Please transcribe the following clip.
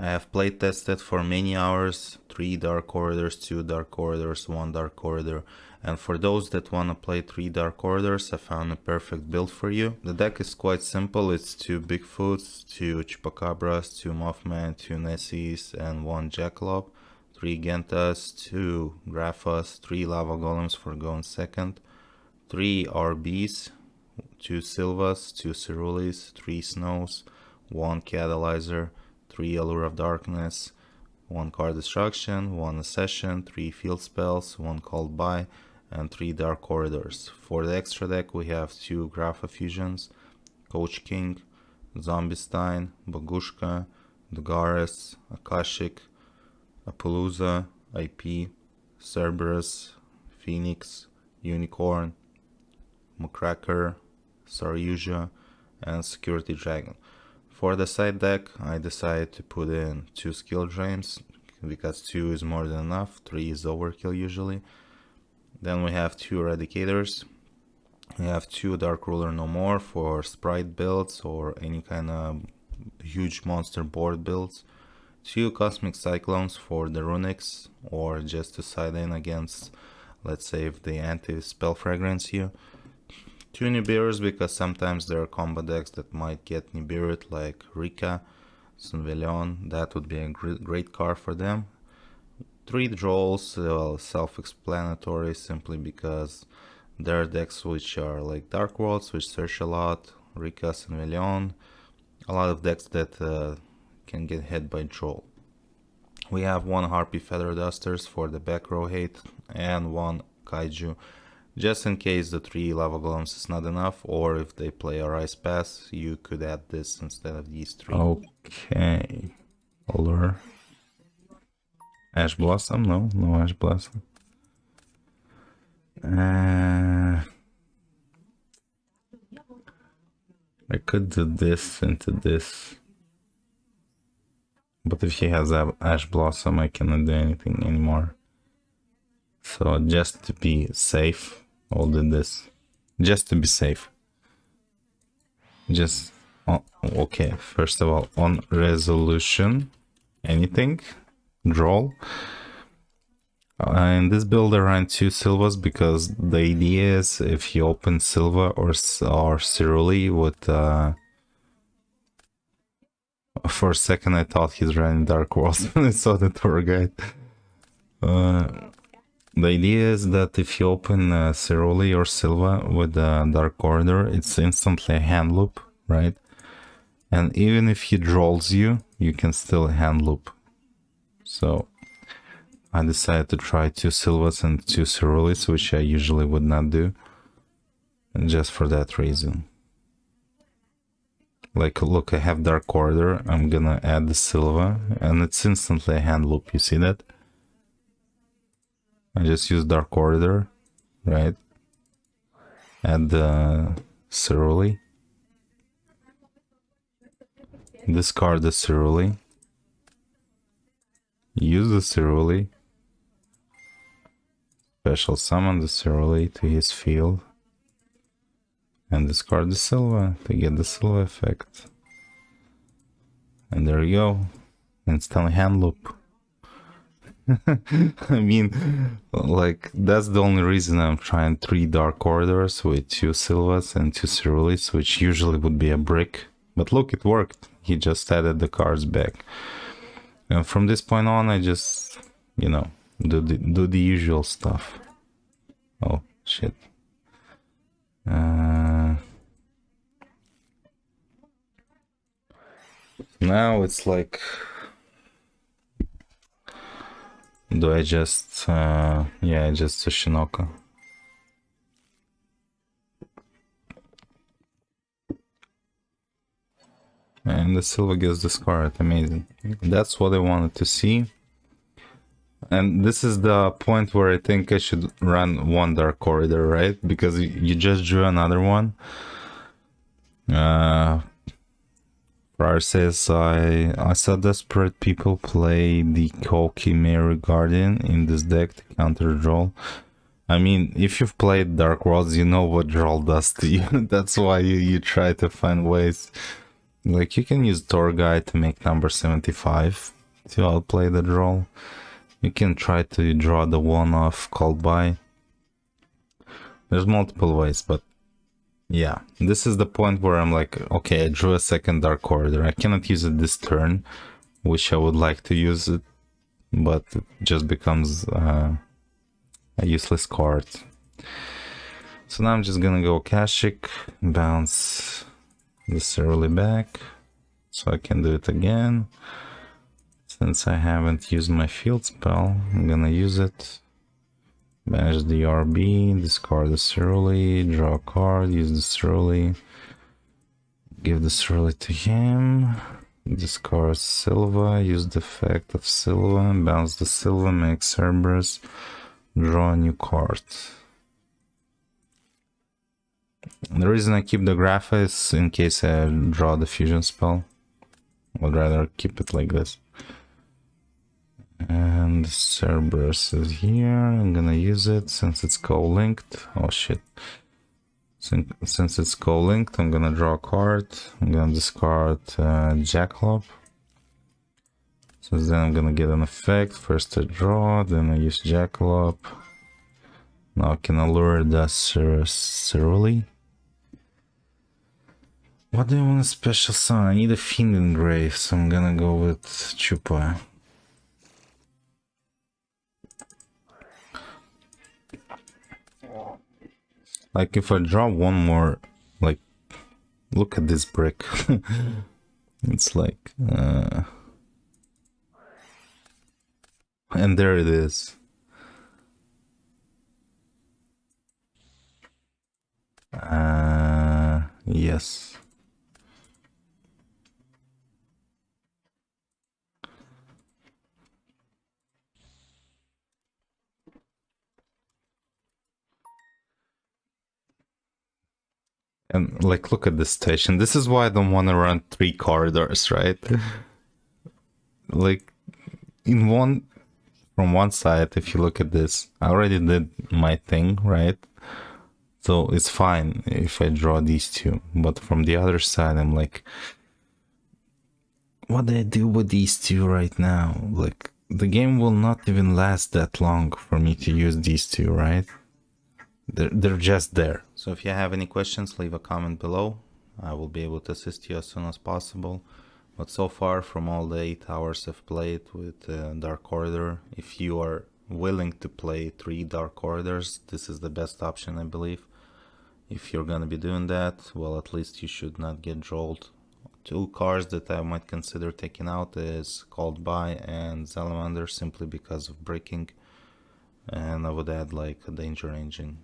I have play tested for many hours, 3 Dark Corridors, 2 Dark Corridors, 1 Dark Corridor, and for those that wanna play 3 Dark Corridors, I found a perfect build for you. The deck is quite simple, it's 2 Bigfoots, 2 Chupacabras, 2 Mothman, 2 Nessies, and 1 Jackalope, 3 Gentas, 2 Graphas, 3 Lava Golems for going second, 3 RBs, 2 Sylvas, 2 Cerulees, 3 Snows, 1 Catalyzer, 3 Allure of Darkness, 1 Card Destruction, 1 Accession, 3 Field Spells, 1 Called By, and 3 Dark Corridors. For the extra deck we have 2 Grapha Fusions, Coach King, Zombiestein, Bagushka, Dugares, Akashic, Appaloosa, IP, Cerberus, Phoenix, Unicorn, Muckracker, Saryuja, and Security Dragon. For the side deck, I decided to put in 2 skill drains, because 2 is more than enough, 3 is overkill usually. Then we have 2 Eradicators. We have 2 Dark Ruler No More for sprite builds or any kind of huge monster board builds. 2 Cosmic Cyclones for the Runics, or just to side in against, let's say, if the anti-spell fragrance you. 2 Nibiru's, because sometimes there are combo decks that might get Nibiru, like Rika, Sunvelion, that would be a great card for them. 3 Drolls, well, self-explanatory, simply because there are decks which are like Dark Worlds, which search a lot, Rika, Sunvelion, a lot of decks that can get hit by Droll. We have 1 Harpy Feather Dusters for the back row hate, and 1 Kaiju, just in case the 3 Lava Golems is not enough, or if they play a Rise Pass, you could add this instead of these 3. Okay. Allure. Ash Blossom? No, no Ash Blossom. I could do this into this. But if he has Ash Blossom, I cannot do anything anymore. So just to be safe, I'll do this. Just to be safe. Just, okay, first of all, on resolution, anything, draw. In this build I ran 2 Sylvas because the idea is if you open Sylva or Cerule with for a second I thought he's running Dark Worlds when I saw the tour guide. The idea is that if you open Cerule or Sylva with a Dark Corridor, it's instantly a hand loop, right? And even if he draws you, you can still hand loop. So I decided to try 2 Sylvas and 2 Cerulees, which I usually would not do. And just for that reason. Like, look, I have Dark Corridor, I'm gonna add the Sylva, and it's instantly a hand loop, you see that? I just use Dark Corridor, right? Add the Cerule. Discard the Cerule. Use the Cerule. Special summon the Cerule to his field. And discard the Sylva to get the Sylva effect. And there you go. Instant hand loop. I mean, like, that's the only reason I'm trying 3 Dark Corridors with 2 Sylvas and 2 Cerulees, which usually would be a brick. But look, it worked. He just added the cards back. And from this point on, I just, you know, do the usual stuff. Oh, shit. Now it's like... Do I just... yeah, just Tsushinoka. And the Sylva gets discarded. Amazing. That's what I wanted to see. And this is the point where I think I should run 1 Dark Corridor, right? Because you just drew another one. Prior says, I saw desperate people play the Koki Mary Guardian in this deck to counter draw. I mean, if you've played Dark Worlds, you know what draw does to you. That's why you try to find ways Like, you can use Tour Guide to make number 75 to outplay the draw. You can try to draw the one-off called by. There's multiple ways, but yeah, this is the point where I'm like, okay, I drew a second Dark Corridor. I cannot use it this turn, which I would like to use it, but it just becomes a useless card. So now I'm just gonna go Kashik, bounce this early back, so I can do it again. Since I haven't used my field spell, I'm gonna use it. Banish the RB, discard the Surly, draw a card, use the Surly, give the Surly to him, discard Silva, use the effect of Silva, bounce the Silva, make Cerberus, draw a new card. The reason I keep the Grapha is in case I draw the fusion spell. I'd rather keep it like this. And Cerberus is here. I'm gonna use it since it's co-linked. Oh shit. Since it's co-linked, I'm gonna draw a card. I'm gonna discard Jackalope. So then I'm gonna get an effect. First I draw, then I use Jackalope. Now I can allure the Ceruli. What do I want a special summon? I need a Fiend Engrave, so I'm gonna go with Chupa. Like, if I draw one more, like, look at this brick. It's like, and there it is. Yes. And like, look at this station. This is why I don't want to run 3 corridors, right? Like, from one side, if you look at this, I already did my thing, right? So it's fine if I draw these two. But from the other side, I'm like, what do I do with these two right now? Like, the game will not even last that long for me to use these two, right? They're just there. So if you have any questions, leave a comment below. I will be able to assist you as soon as possible. But so far, from all the 8 hours I've played with Dark Corridor, if you are willing to play 3 Dark Corridors, this is the best option, I believe. If you're gonna be doing that, well, at least you should not get trolled. 2 cards that I might consider taking out is Called By and Salamander, simply because of breaking. And I would add like a Danger Engine.